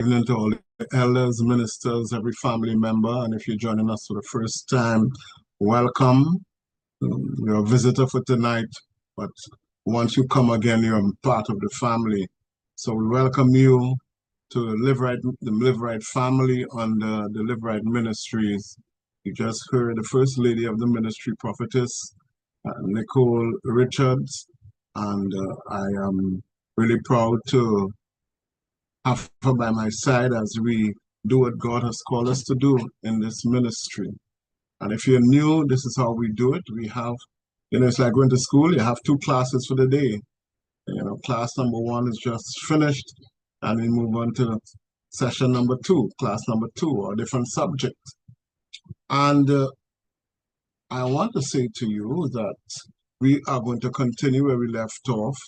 Evening to all the elders, ministers, every family member, and if you're joining us for the first time, welcome. You're a visitor for tonight, but once you come again, you're part of the family. So we welcome you to the LiveRight family under the LiveRight Ministries. You just heard the First Lady of the ministry, Prophetess, Nicole Richards, and I am really proud to have her by my side as we do what God has called us to do in this ministry. And if you're new, this is how we do it. We have, it's like going to school, you have two classes for the day. Class number one is just finished, and we move on to session number two, class number two, or different subjects. And I want to say to you that we are going to continue where we left off.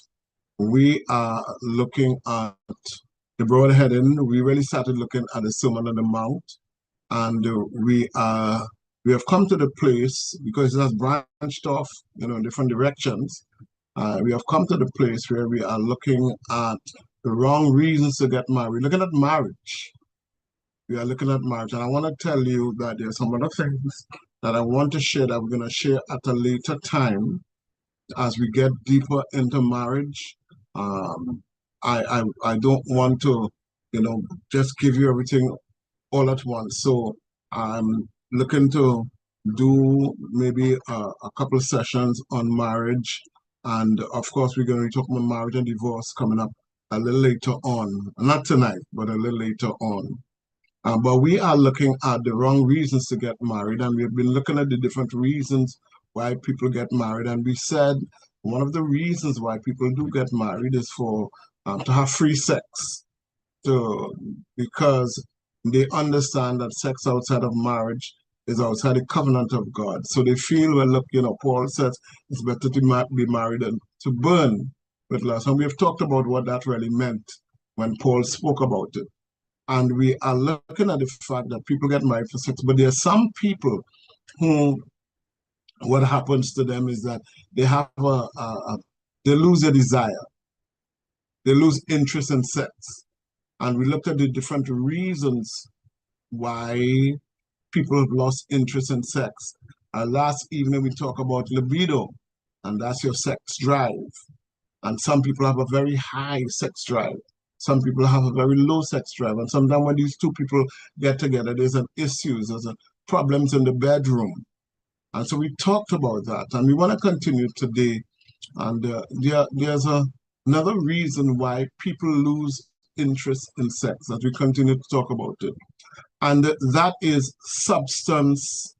We are looking at the broad heading. We really started looking at the Sermon on the Mount, and we have come to the place, because it has branched off, in different directions. We have come to the place where we are looking at the wrong reasons to get married. We're looking at marriage. We are looking at marriage, and I want to tell you that there's some other things that I want to share that we're going to share at a later time as we get deeper into marriage. I don't want to, just give you everything all at once. So I'm looking to do maybe a couple of sessions on marriage. And of course, we're going to be talking about marriage and divorce coming up a little later on. Not tonight, but a little later on. But we are looking at the wrong reasons to get married. And we've been looking at the different reasons why people get married. And we said one of the reasons why people do get married is for to have free sex. Because they understand that sex outside of marriage is outside the covenant of God. So they feel, well, look, Paul says it's better to be married than to burn with lust. And we have talked about what that really meant when Paul spoke about it. And we are looking at the fact that people get married for sex, but there are some people who, what happens to them is that they have they lose a desire. They lose interest in sex. And we looked at the different reasons why people have lost interest in sex. Last evening, we talked about libido, and that's your sex drive. And some people have a very high sex drive. Some people have a very low sex drive. And sometimes when these two people get together, there's an issues, there's problems in the bedroom. And so we talked about that. And we want to continue today. And there's another reason why people lose interest in sex as we continue to talk about it. And that is substance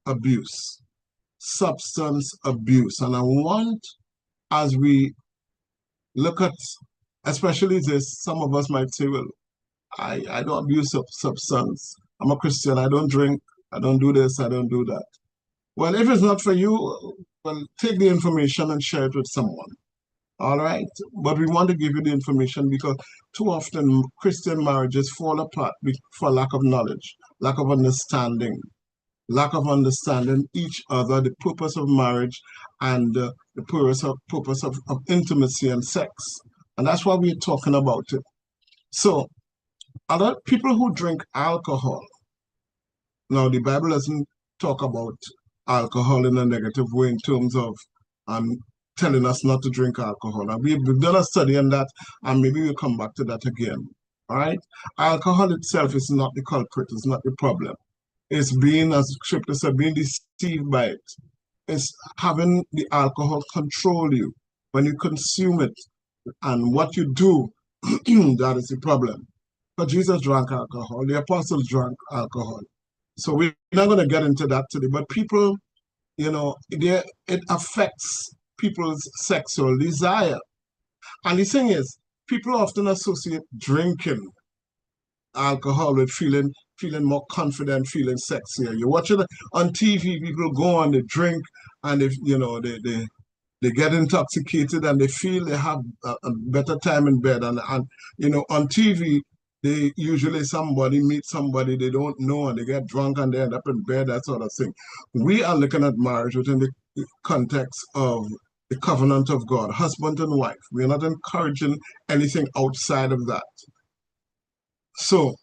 abuse. Substance abuse. And I want, as we look at, especially this, some of us might say, well, I don't abuse substance. I'm a Christian. I don't drink. I don't do this. I don't do that. Well, if it's not for you, well, take the information and share it with someone. All right. But we want to give you the information because too often Christian marriages fall apart for lack of knowledge, lack of understanding each other, the purpose of marriage, and the purpose of intimacy and sex. And that's why we're talking about it. So, other people who drink alcohol, now the Bible doesn't talk about alcohol in a negative way in terms of telling us not to drink alcohol. And we've done a study on that, and maybe we'll come back to that again. All right? Alcohol itself is not the culprit, it's not the problem. It's being, as scripture said, being deceived by it. It's having the alcohol control you when you consume it. And what you do, that is the problem. But Jesus drank alcohol, the apostles drank alcohol. So we're not going to get into that today. But people, it affects people's sexual desire. And the thing is, people often associate drinking alcohol with feeling more confident, feeling sexier. You watch it on TV, people go on, they drink, and they get intoxicated and they feel they have a better time in bed. And on TV, they usually meet somebody they don't know and they get drunk and they end up in bed, that sort of thing. We are looking at marriage within the context of the covenant of God, husband and wife. We're not encouraging anything outside of that. So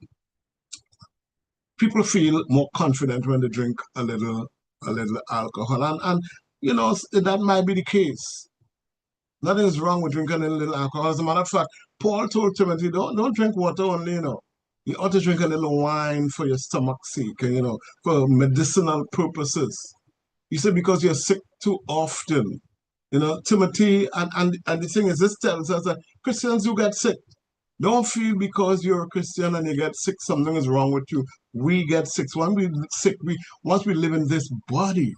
people feel more confident when they drink a little alcohol. And you know, that might be the case. Nothing is wrong with drinking a little alcohol. As a matter of fact, Paul told Timothy, don't drink water only, you know. You ought to drink a little wine for your stomach's sake, and, you know, for medicinal purposes. He said, because you're sick too often. You know, Timothy, and the thing is, this tells us that Christians do get sick. Don't feel because you're a Christian and you get sick, something is wrong with you. We get sick. When we sick, once we live in this body,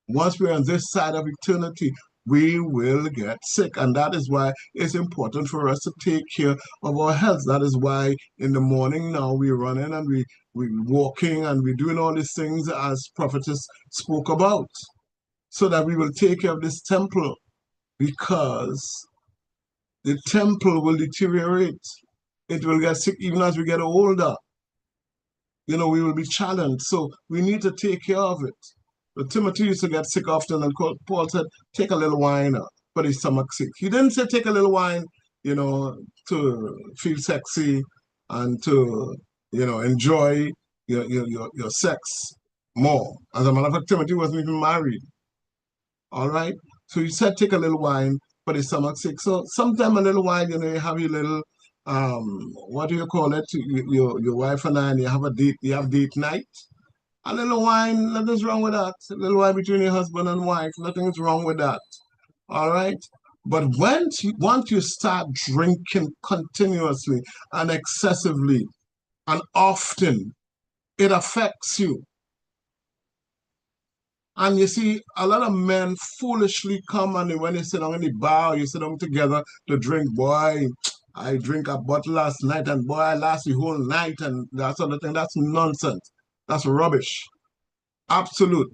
once we're on this side of eternity, we will get sick. And that is why it's important for us to take care of our health. That is why in the morning now we're running and we're walking and we're doing all these things as Prophetess spoke about, so that we will take care of this temple, because the temple will deteriorate. It will get sick even as we get older. You know, we will be challenged. So we need to take care of it. But Timothy used to get sick often, and Paul said, take a little wine for his stomach's sake. He didn't say take a little wine, you know, to feel sexy and to, you know, enjoy your sex more. As a matter of fact, Timothy wasn't even married. All right. So you said take a little wine for the stomach's sake. So sometime a little wine, you know, you have your little what do you call it? Your wife and I, and you have date night. A little wine, nothing's wrong with that. A little wine between your husband and wife, nothing's wrong with that. All right. But once you start drinking continuously and excessively and often, it affects you. And you see, a lot of men foolishly come, and when you sit down in the bar, you sit down together to drink. Boy, I drink a bottle last night, and boy, I last the whole night, and that sort of thing. That's nonsense. That's rubbish. Absolute.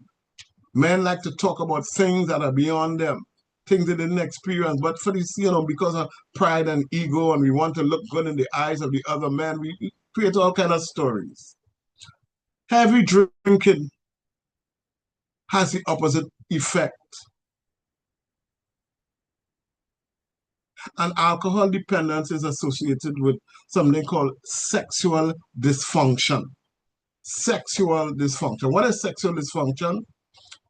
Men like to talk about things that are beyond them, things they didn't experience. But for this, you know, because of pride and ego, and we want to look good in the eyes of the other man, we create all kind of stories. Heavy drinking has the opposite effect. And alcohol dependence is associated with something called sexual dysfunction. Sexual dysfunction. What is sexual dysfunction?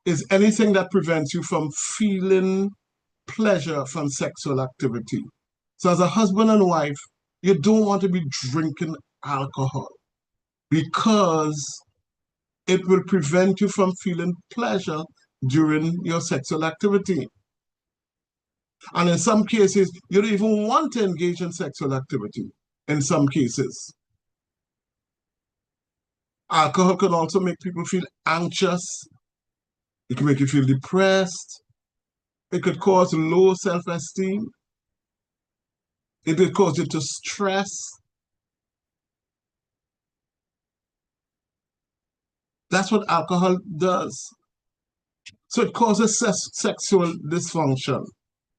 Is anything that prevents you from feeling pleasure from sexual activity. So as a husband and wife, you don't want to be drinking alcohol, because it will prevent you from feeling pleasure during your sexual activity. And in some cases, you don't even want to engage in sexual activity in some cases. Alcohol can also make people feel anxious. It can make you feel depressed. It could cause low self-esteem. It could cause you to stress. That's what alcohol does. So it causes sexual dysfunction.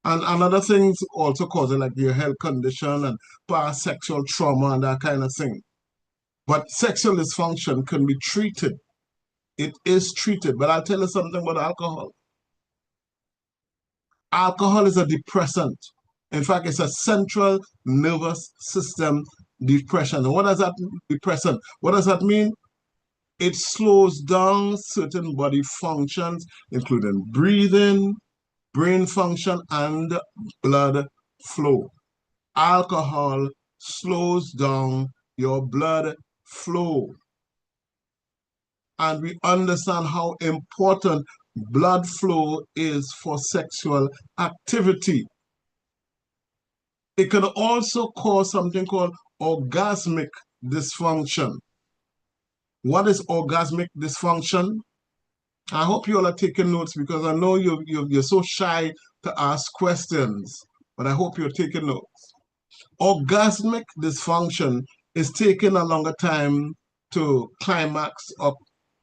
And another things also cause it, like your health condition and past sexual trauma and that kind of thing. But sexual dysfunction can be treated. It is treated. But I'll tell you something about alcohol. Alcohol is a depressant. In fact, it's a central nervous system depression. And what does that depressant? What does that mean? It slows down certain body functions, including breathing, brain function, and blood flow. Alcohol slows down your blood flow. And we understand how important blood flow is for sexual activity. It can also cause something called orgasmic dysfunction. What is orgasmic dysfunction? I hope you all are taking notes, because I know you're so shy to ask questions, but I hope you're taking notes. Orgasmic dysfunction is taking a longer time to climax up,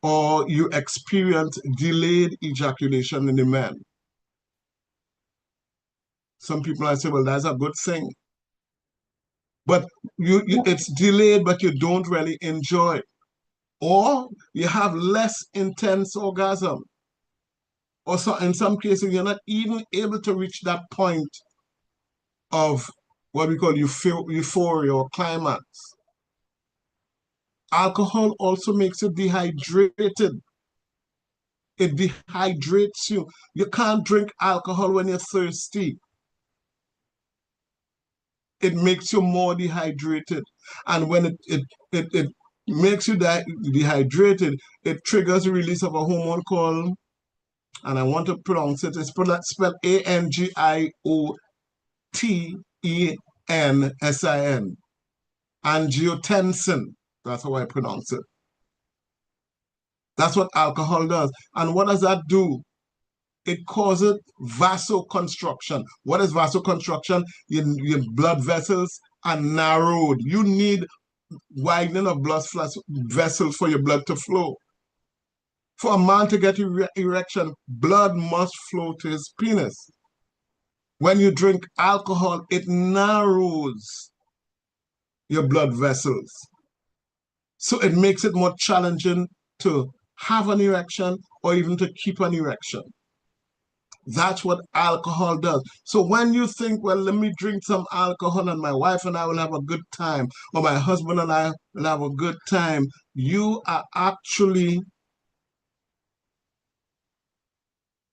or you experience delayed ejaculation in the man. Some people might say, well, that's a good thing. But it's delayed, but you don't really enjoy it. Or you have less intense orgasm. Or so in some cases, you're not even able to reach that point of what we call euphoria or climax. Alcohol also makes you dehydrated. It dehydrates you. You can't drink alcohol when you're thirsty. It makes you more dehydrated. And when it makes you dehydrated, it triggers the release of a hormone called, and I want to pronounce it, it's spelled angiotensin. Angiotensin. That's how I pronounce it. That's what alcohol does. And what does that do? It causes vasoconstriction. What is vasoconstriction? Your blood vessels are narrowed. You need widening of blood vessels for your blood to flow. For a man to get erection, blood must flow to his penis. When you drink alcohol, it narrows your blood vessels. So it makes it more challenging to have an erection or even to keep an erection. That's what alcohol does. So when you think, well, let me drink some alcohol and my wife and I will have a good time, or my husband and I will have a good time, you are actually,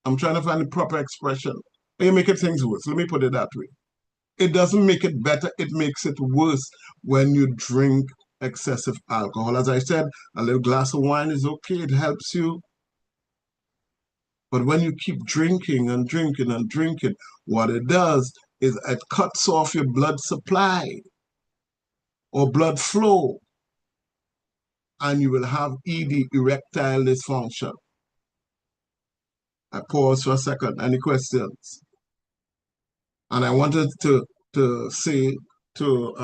I'm trying to find the proper expression. You're making things worse. Let me put it that way. It doesn't make it better, it makes it worse when you drink excessive alcohol. As I said, a little glass of wine is okay, it helps you. But when you keep drinking and drinking and drinking, what it does is it cuts off your blood supply or blood flow, and you will have ED, erectile dysfunction. I pause for a second. Any questions? And I wanted to say to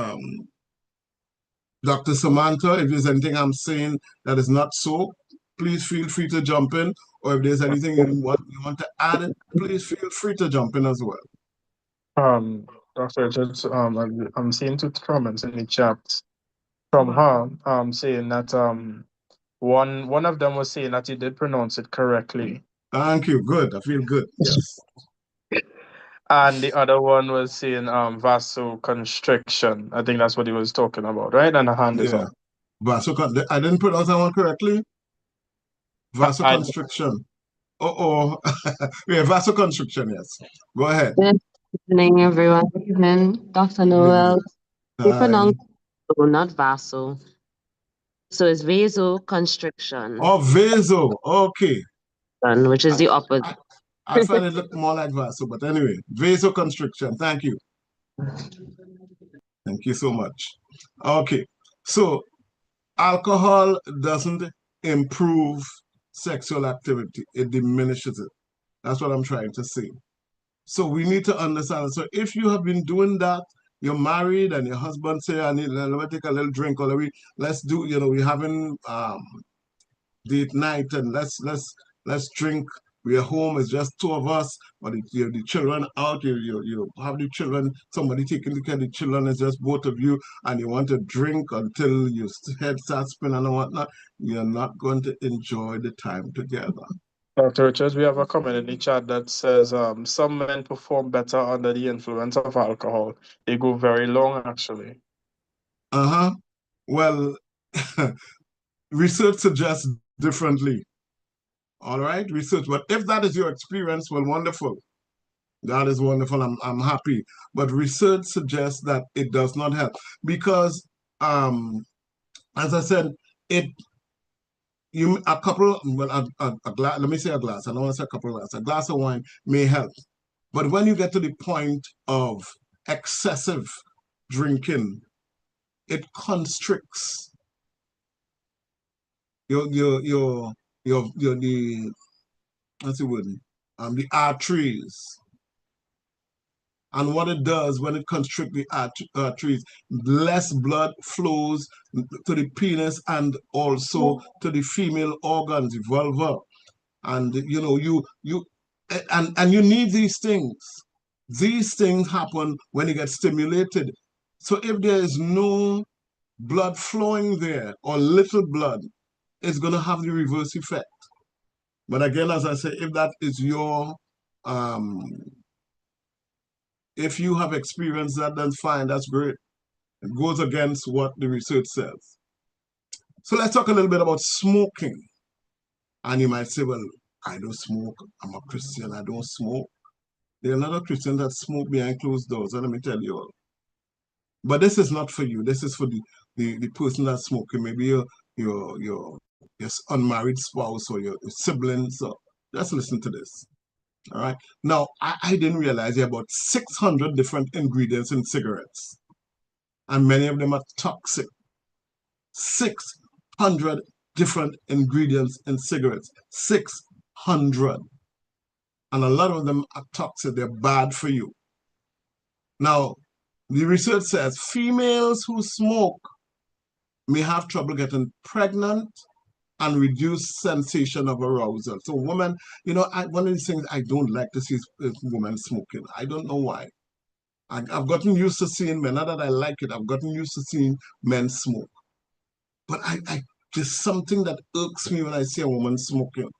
Dr. Samantha, if there's anything I'm saying that is not so, please feel free to jump in. Or if there's anything you want to add, please feel free to jump in as well. Dr. Richards, I'm seeing two comments in the chat from her, saying that one of them was saying that you did pronounce it correctly. Thank you. Good. I feel good. Yes. And the other one was saying vasoconstriction. I think that's what he was talking about, right? And the hand is up. I didn't pronounce that one correctly. Vasoconstriction. Uh-oh. Yeah, vasoconstriction, yes. Go ahead. Good evening, everyone. Good evening, Dr. Noel. You pronounce not vaso. So it's vasoconstriction. Oh, vaso. Okay. Which is the opposite. I find it look more like vaso, but anyway, vasoconstriction. Thank you. Thank you so much. Okay. So alcohol doesn't improve sexual activity. It diminishes it. That's what I'm trying to say. So we need to understand. So if you have been doing that, you're married and your husband say, let me take a little drink, or let's do, we're having date night and let's drink. We're home, it's just two of us, but you have the children out, you have the children, somebody taking care of the children, it's just both of you, and you want to drink until your head starts spinning and whatnot, you're not going to enjoy the time together. Dr. Richards, we have a comment in the chat that says some men perform better under the influence of alcohol. They go very long, actually. Well, research suggests differently. All right, research. But if that is your experience, well, wonderful. That is wonderful. I'm happy. But research suggests that it does not help because, as I said, a couple, well, a glass. Let me say a glass. I don't want to say a couple of glasses. A glass of wine may help, but when you get to the point of excessive drinking, it constricts the what's the word? The arteries. And what it does when it constricts the arteries, less blood flows to the penis and also to the female organs, the vulva. And you need these things. These things happen when you get stimulated. So if there is no blood flowing there or little blood, it's going to have the reverse effect. But again, as I say, if that is your if you have experienced that, then fine, that's great. It goes against what the research says. So let's talk a little bit about smoking. And you might say, well, I don't smoke. I'm a Christian. I don't smoke. There are a lot of Christians that smoke behind closed doors. And let me tell you all. But this is not for you. This is for the person that's smoking. Maybe your unmarried spouse or your siblings. So just listen to this. All right. Now, I didn't realize there are about 600 different ingredients in cigarettes. And many of them are toxic. 600 different ingredients in cigarettes. 600. And a lot of them are toxic. They're bad for you. Now, the research says females who smoke may have trouble getting pregnant and reduced sensation of arousal. So women, one of these things I don't like to see is women smoking. I don't know why. I've gotten used to seeing men, not that I like it, I've gotten used to seeing men smoke. But there's something that irks me when I see a woman smoking.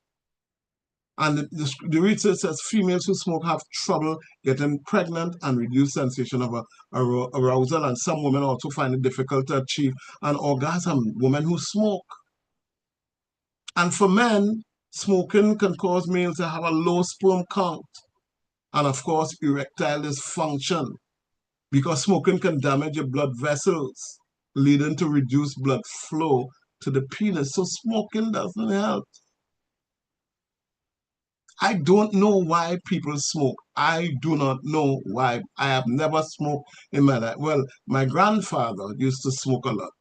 And the research says females who smoke have trouble getting pregnant and reduced sensation of arousal. And some women also find it difficult to achieve an orgasm, women who smoke. And for men, smoking can cause males to have a low sperm count. And of course, erectile dysfunction, because smoking can damage your blood vessels, leading to reduced blood flow to the penis. So smoking doesn't help. I don't know why people smoke. I do not know why. I have never smoked in my life. Well, my grandfather used to smoke a lot.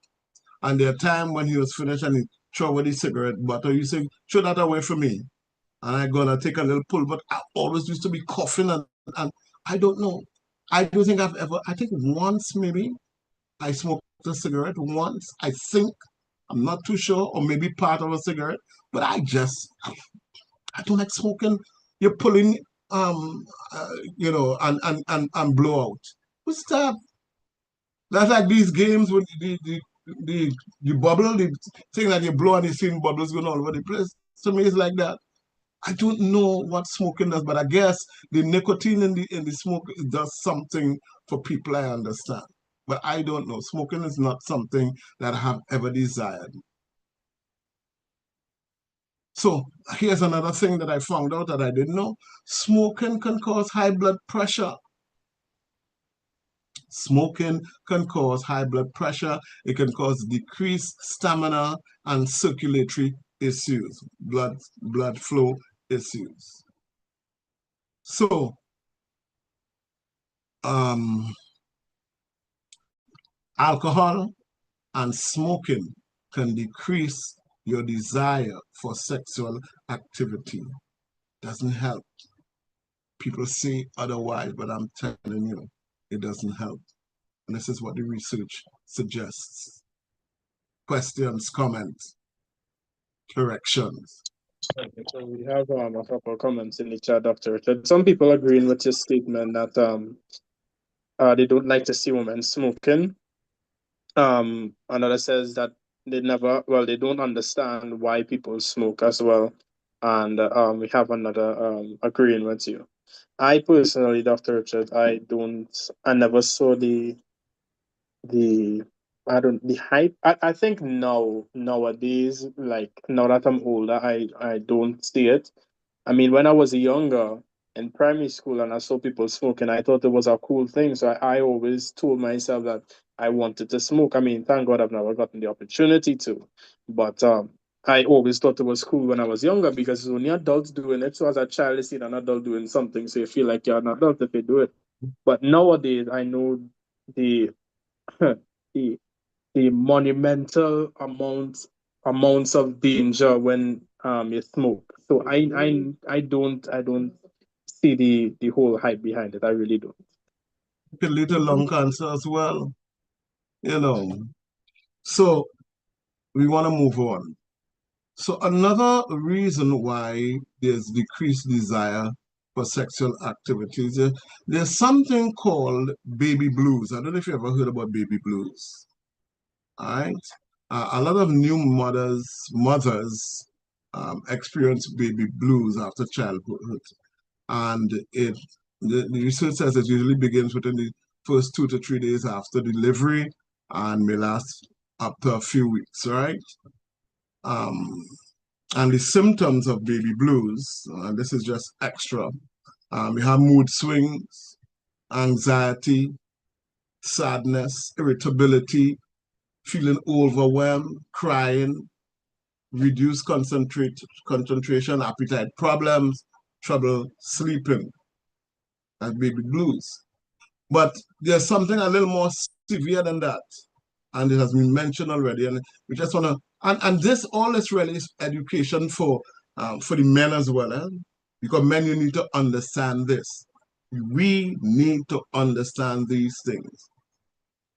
And there are times when he was finished and he threw away the cigarette butt, he said, throw that away from me. And I'm going to take a little pull. But I always used to be coughing and I don't know. I don't think I think once maybe I smoked a cigarette once, I think. I'm not too sure, or maybe part of a cigarette. But I don't like smoking. You're pulling, and blow out. What's that? That's like these games with the bubble, the thing that you blow and you see bubbles going all over the place. To me, it's like that. I don't know what smoking does, but I guess the nicotine in the smoke does something for people, I understand. But I don't know. Smoking is not something that I have ever desired. So here's another thing that I found out that I didn't know. Smoking can cause high blood pressure. Smoking can cause high blood pressure. It can cause decreased stamina and circulatory issues, blood flow issues. So, alcohol and smoking can decrease your desire for sexual activity. Doesn't help. People say otherwise, but I'm telling you, it doesn't help. And this is what the research suggests. Questions, comments, corrections. So we have a couple of comments in the chat, Dr. Richard. Some people agreeing with your statement that they don't like to see women smoking. Another says that they don't understand why people smoke as well. And we have another agreeing with you. I personally, Dr. Richard, I never saw the hype. I think nowadays, like now that I'm older, I don't see it. I mean, when I was younger in primary school and I saw people smoking, I thought it was a cool thing. So I always told myself that I wanted to smoke. I mean, thank God I've never gotten the opportunity to. But I always thought it was cool when I was younger because it's only adults doing it. So as a child, you see an adult doing something, so you feel like you're an adult if you do it. But nowadays, I know the the monumental amounts of danger when you smoke. So I don't see the whole hype behind it. I really don't. A little lung cancer as well, So we want to move on. So another reason why there's decreased desire for sexual activities, there's something called baby blues. I don't know if you ever heard about baby blues. All right. A lot of new mothers experience baby blues after childhood. And the research says it usually begins within the first 2 to 3 days after delivery and may last after a few weeks, right? And the symptoms of baby blues, and this is just extra. We have mood swings, anxiety, sadness, irritability, feeling overwhelmed, crying, reduced concentration, appetite problems, trouble sleeping. That's baby blues. But there's something a little more severe than that. And it has been mentioned already. And we just want to, and this, all this really is education for the men as well. Because men, you need to understand this. We need to understand these things.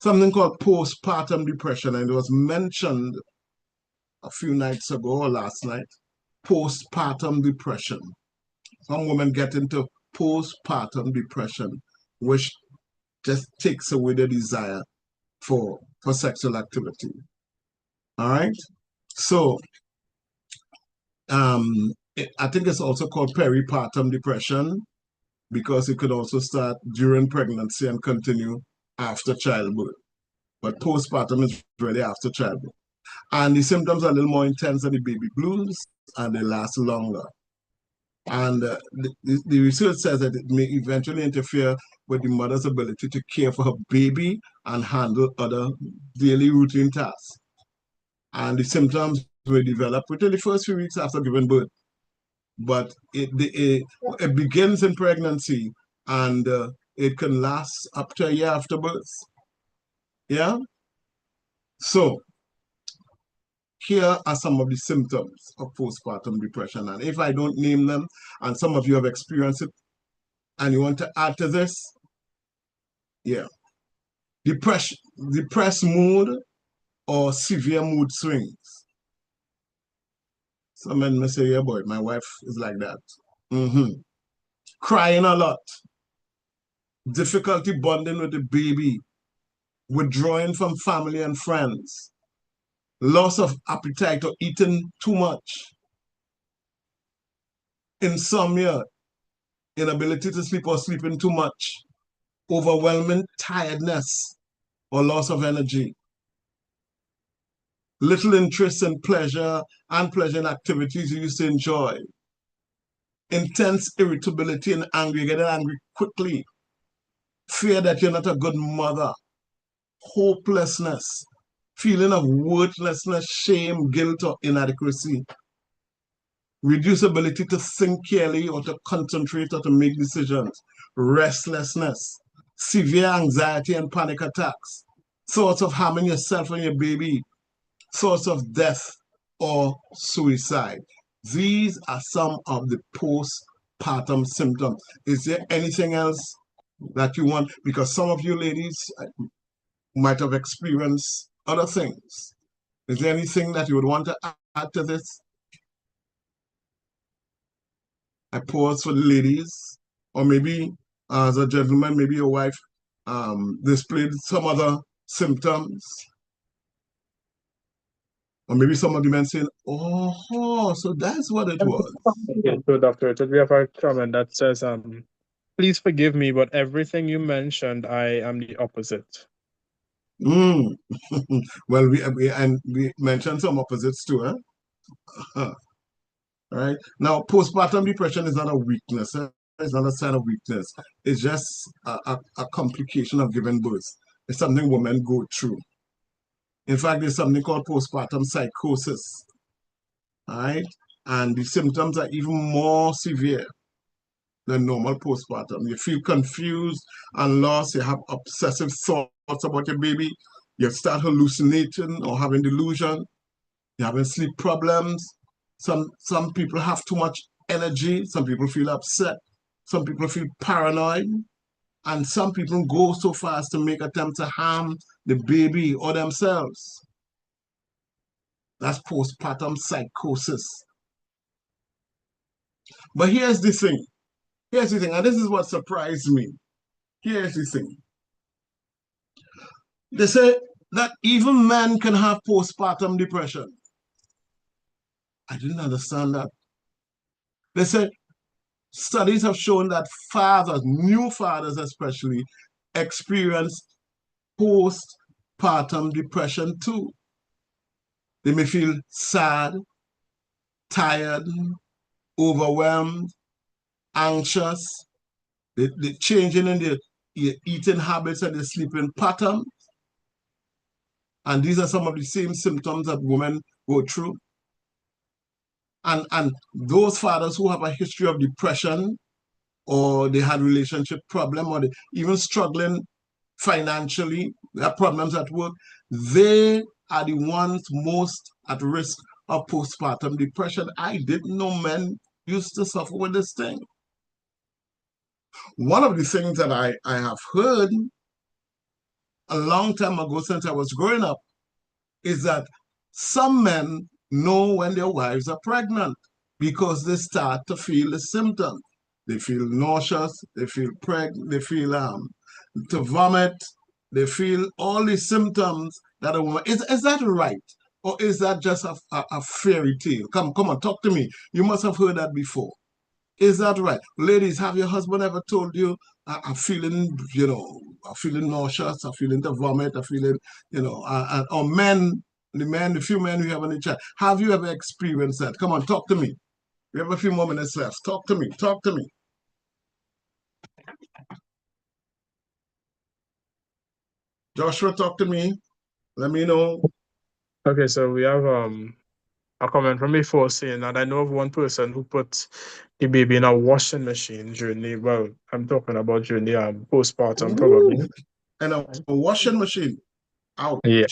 Something called postpartum depression, and it was mentioned a few nights ago or last night. Postpartum depression. Some women get into postpartum depression, which just takes away the desire for sexual activity. All right. So I think it's also called peripartum depression because it could also start during pregnancy and continue after childbirth. But postpartum is really after childbirth. And the symptoms are a little more intense than the baby blues, and they last longer. And the research says that it may eventually interfere with the mother's ability to care for her baby and handle other daily routine tasks. And the symptoms will develop within the first few weeks after giving birth. But it begins in pregnancy, and it can last up to a year after birth. Yeah? So, here are some of the symptoms of postpartum depression. And if I don't name them, and some of you have experienced it, and you want to add to this, yeah. Depressed mood or severe mood swings. Some men may say, yeah, boy, my wife is like that. Crying a lot. Difficulty bonding with the baby. Withdrawing from family and friends. Loss of appetite or eating too much. Insomnia. Inability to sleep or sleeping too much. Overwhelming tiredness or loss of energy. Little interest in pleasure and pleasure in activities you used to enjoy. Intense irritability and anger, getting angry quickly. Fear that you're not a good mother. Hopelessness. Feeling of worthlessness, shame, guilt, or inadequacy. Reduced ability to think clearly or to concentrate or to make decisions. Restlessness. Severe anxiety and panic attacks. Thoughts of harming yourself and your baby. Thoughts of death or suicide. These are some of the postpartum symptoms. Is there anything else that you want? Because some of you ladies might have experienced other things. Is there anything that you would want to add to this? I pause for the ladies, or maybe as a gentleman, maybe your wife displayed some other symptoms. Or maybe some of the men saying, oh, so that's what it was. Yeah, so Dr. Richard, we have a comment that says, please forgive me, but everything you mentioned, I am the opposite. Well, we mentioned some opposites too, huh? Right? Now, postpartum depression is not a weakness. It's not a sign of weakness. It's just a complication of giving birth. It's something women go through. In fact, there's something called postpartum psychosis. Right? And the symptoms are even more severe than normal postpartum. You feel confused and lost. You have obsessive thoughts about your baby. You start hallucinating or having delusion. You're having sleep problems. Some people have too much energy. Some people feel upset. Some people feel paranoid. And some people go so far as to make attempts to harm the baby or themselves. That's postpartum psychosis. But here's the thing. Here's the thing, and this is what surprised me. Here's the thing. They say that even men can have postpartum depression. I didn't understand that. They say studies have shown that fathers, new fathers especially, experience postpartum depression too. They may feel sad, tired, overwhelmed, anxious. The changing in their eating habits and their sleeping pattern. And these are some of the same symptoms that women go through. And those fathers who have a history of depression, or they had relationship problem, or they even struggling financially, they have problems at work, they are the ones most at risk of postpartum depression. I didn't know men used to suffer with this thing. One of the things that I have heard a long time ago, since I was growing up, is that some men know when their wives are pregnant because they start to feel the symptoms. They feel nauseous, they feel they feel to vomit, they feel all the symptoms that a woman. Is that right? Or is that just a fairy tale? Come on, talk to me. You must have heard that before. Is that right? Ladies, have your husband ever told you, I'm feeling, I'm feeling nauseous, I'm feeling to vomit, I'm feeling, or men, the few men we have in the chat, have you ever experienced that? Come on, talk to me. We have a few more minutes left. Talk to me. Talk to me. Joshua, talk to me. Let me know. Okay, so we have a comment from before saying that I know of one person who put the baby in a washing machine during the, well, I'm talking about during the postpartum, probably. And a washing machine. Ouch. Yeah.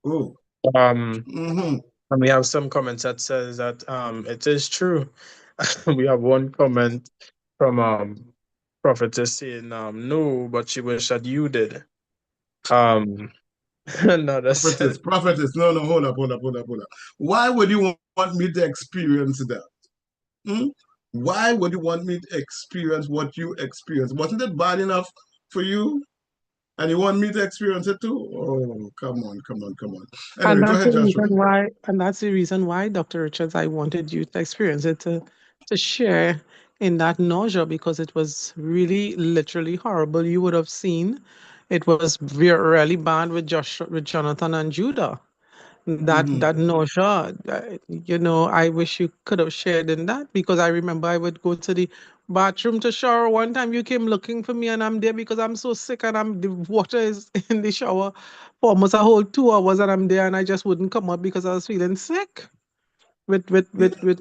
Oh. And we have some comments that says that it is true. We have one comment from Prophetess saying no, but she wish that you did. Another Prophetess. No, hold up. Why would you want me to experience that? Why would you want me to experience what you experienced? Wasn't it bad enough for you? And you want me to experience it too? Oh, come on. Anyway, And go that's ahead, the Joshua. reason why, Dr. Richards, I wanted you to experience it, to share in that nausea, because it was really literally horrible. You would have seen it was really bad with with Jonathan and Judah. That nausea, I wish you could have shared in that, because I remember I would go to the bathroom to shower. One time you came looking for me and I'm there because I'm so sick, and the water is in the shower for almost a whole 2 hours, and I'm there and I just wouldn't come up because I was feeling sick with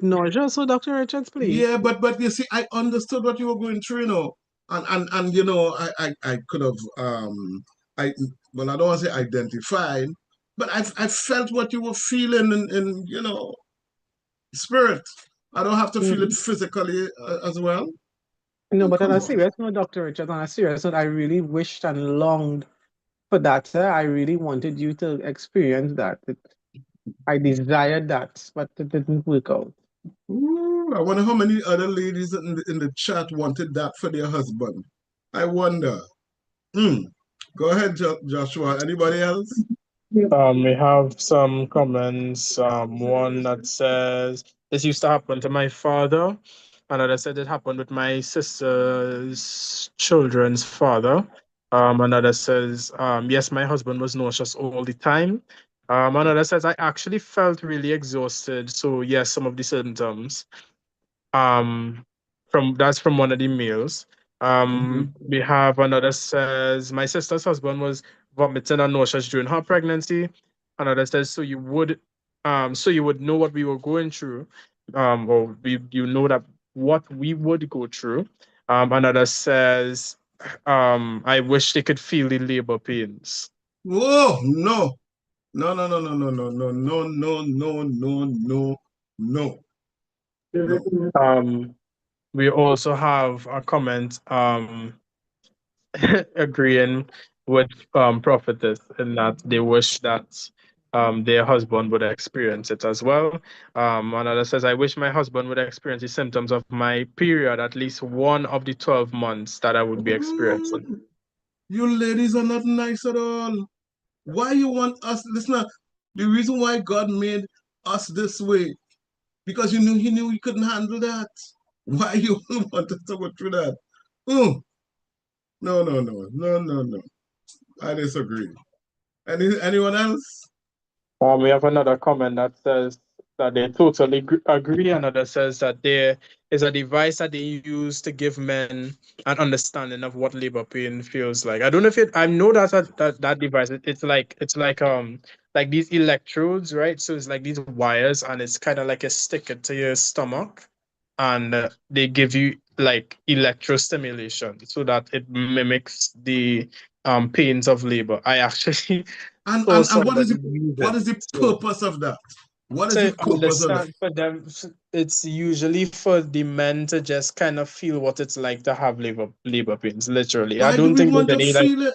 nausea. So Dr. Richards, please. Yeah, but you see, I understood what you were going through, and I could have I well, I don't want to say identified, but I felt what you were feeling in spirit. I don't have to feel it physically as well. No, Oh, but on come a on. serious note, Dr. Richards, on a serious note, I really wished and longed for that, sir. I really wanted you to experience that. I desired that, but it didn't work out. Ooh, I wonder how many other ladies in the chat wanted that for their husband. I wonder. Go ahead, Joshua. Anybody else? we have some comments. One that says this used to happen to my father. Another said it happened with my sister's children's father. Another says, yes, my husband was nauseous all the time. Another says I actually felt really exhausted. So yes, some of the symptoms. From one of the males. We have another says my sister's husband was vomiting and nauseous during her pregnancy. Another says so you would know what we were going through, or you know that what we would go through. Another says I wish they could feel the labor pains. Whoa, no. No. We also have a comment agreeing with Prophetess in that they wish that their husband would experience it as well. Another says, I wish my husband would experience the symptoms of my period at least one of the 12 months that I would be experiencing. You ladies are not nice at all. Why you want us? Listen, the reason why God made us this way, because he knew he couldn't handle that. Why you want us to go through that? No. I disagree. Anyone else? We have another comment that says that they totally agree. Another says that there is a device that they use to give men an understanding of what labor pain feels like. I don't know if I know that device. It's like these electrodes, right? So it's like these wires, and it's kind of like a sticker to your stomach, and they give you like electrostimulation so that it mimics the pains of labor. I actually And saw and what is somebody the use what it. is the So purpose of that? What is the to purpose of that? understand for them, it's usually for the men to just kind of feel what it's like to have labor pains. Literally, I Why do don't we think want there's to any like. feel it?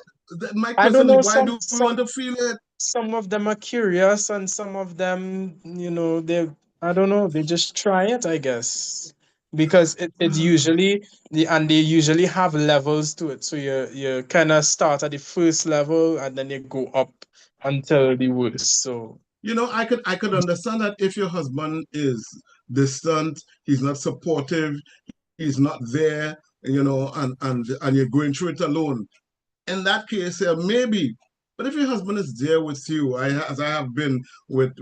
My I don't question is, know. why Some do we some want to feel it? some of them are curious, and some of them, they, I don't know, they just try it, I guess, because it's usually and they usually have levels to it. So you kind of start at the first level and then you go up until the worst. So I could understand that if your husband is distant, he's not supportive, he's not there, and you're going through it alone. In that case, maybe. But if your husband is there with you, as I have been with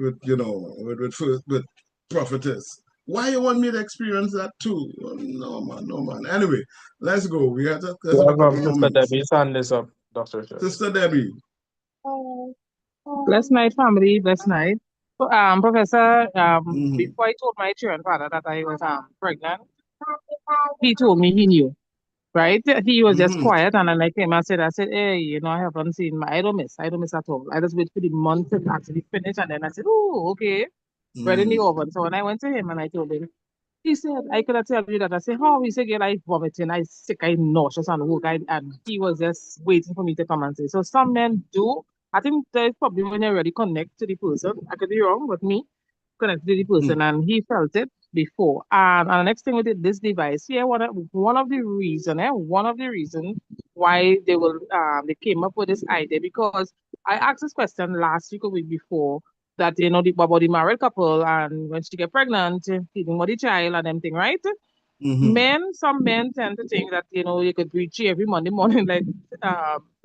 Prophetess, why you want me to experience that too? No man, no man. Anyway, let's go. Let's you have a have couple more Sister minutes. Debbie's hand is up, Dr. Richards. Sister Debbie. Bless night, family. Bless night. Professor, Mm-hmm. before I told my children father that I was pregnant, he told me he knew, right? He was just Mm-hmm. quiet, and then I came and I said, hey, I haven't seen I don't miss at all. I just wait for the month to actually finish, and then I said, oh, okay, bread in the Mm-hmm. oven. So when I went to him and I told him, he said, I could have tell you that. I said, how? He said, girl, I vomiting, I sick, I nauseous and work. And he was just waiting for me to come and say. So some men do. I think that's probably when you already connect to the person. I could be wrong, but me connect to the person and he felt it before. And the next thing with this device, yeah, one of the reason why they came up with this idea, because I asked this question last week or week before, that about the married couple, and when she get pregnant, feeding for the child and them thing, right? Mm-hmm. Some men tend to think that you could reach her every Monday morning, like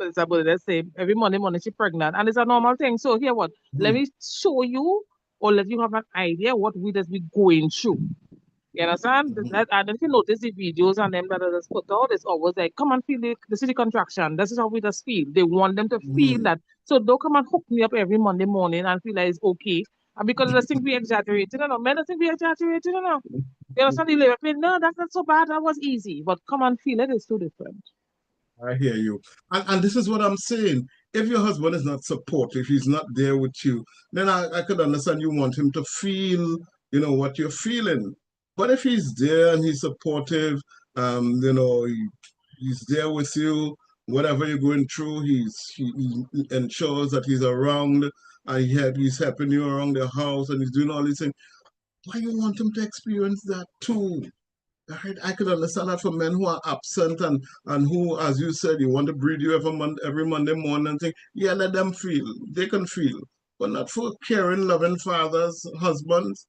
Isabel, let's say every Monday morning she's pregnant, and it's a normal thing. So here, what? Let me show you, or let you have an idea what we just be going through. You understand? Mm-hmm. And if you notice the videos and them that are just put out, it's always like, come and feel this is the contraction. This is how we just feel. They want them to feel Mm-hmm. that. So don't come and hook me up every Monday morning and feel like it's okay. And because I think we exaggerated, men don't think we exaggerated, You understand the labor pain? No, that's not so bad. That was easy. But come and feel it is too different. I hear you. And this is what I'm saying. If your husband is not supportive, he's not there with you, then I could understand you want him to feel, what you're feeling. But if he's there and he's supportive, he's there with you, whatever you're going through, he ensures that he's around and he's helping you around the house and he's doing all these things. Why you want him to experience that too? I could understand that for men who are absent and who, as you said, you want to breed you every Monday morning and think, yeah, let them feel. They can feel. But not for caring, loving fathers, husbands.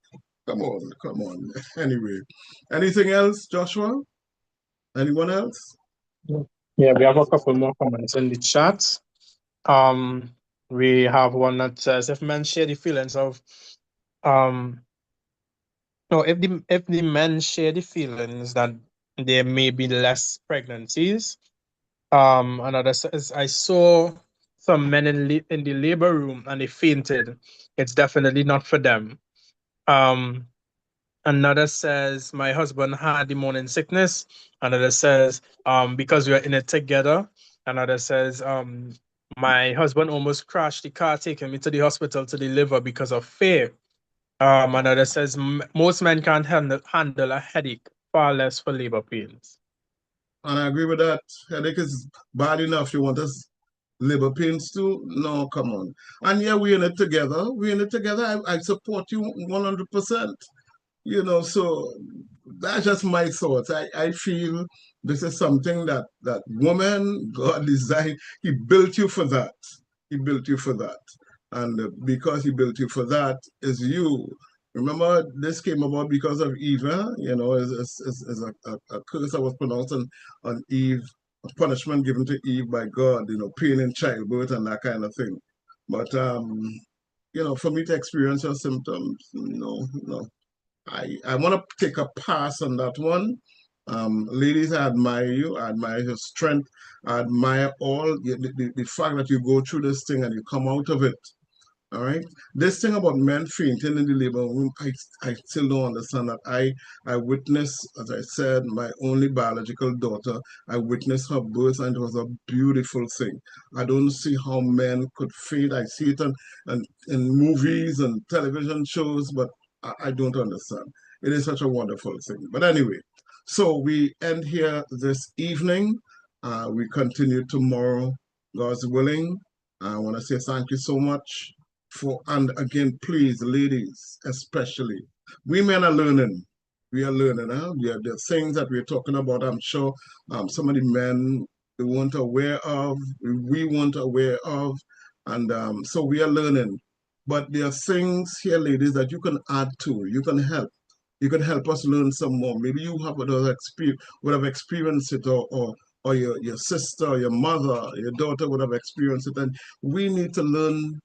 Come on, come on. Anyway, anything else, Joshua? Anyone else? Yeah, we have a couple more comments in the chat. We have one that says, if men share the feelings of no, if the men share the feelings that there may be less pregnancies. Another says, I saw some men in the labor room and they fainted. It's definitely not for them. Um, Another says, my husband had the morning sickness. Another says, because we are in it together. Another says, my husband almost crashed the car, taking me to the hospital to deliver because of fear. Another says, most men can't handle a headache, far less for labor pains. And I agree with that. Headache is bad enough. You want us labor pains too? No, come on. And yeah, we're in it together. We're in it together. I support you 100%. So that's just my thoughts. I feel this is something that woman, God designed, he built you for that. He built you for that. And because he built you for that is you. Remember, this came about because of Eve, is a curse that was pronounced on Eve, a punishment given to Eve by God, pain in childbirth and that kind of thing. But for me to experience your symptoms, no. I want to take a pass on that one. Ladies, I admire you. I admire your strength. I admire all the fact that you go through this thing and you come out of it. All right. This thing about men fainting in the labor room, I still don't understand that. I witnessed, as I said, my only biological daughter. I witnessed her birth, and it was a beautiful thing. I don't see how men could faint. I see it in movies and television shows, but I don't understand. It is such a wonderful thing. But anyway, so we end here this evening. We continue tomorrow, God's willing. I want to say thank you so much. And again, please, ladies, especially, we men are learning. We are learning. The things that we're talking about, I'm sure some of the men they weren't aware of, we weren't aware of, and so we are learning. But there are things here, ladies, that you can add to. You can help. You can help us learn some more. Maybe you have would have experienced it, or your sister, or your mother, your daughter would have experienced it, and we need to learn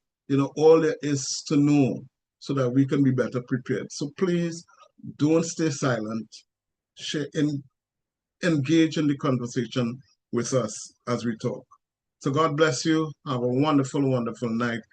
all there is to know so that we can be better prepared. So please don't stay silent. Engage in the conversation with us as we talk. So God bless you. Have a wonderful, wonderful night.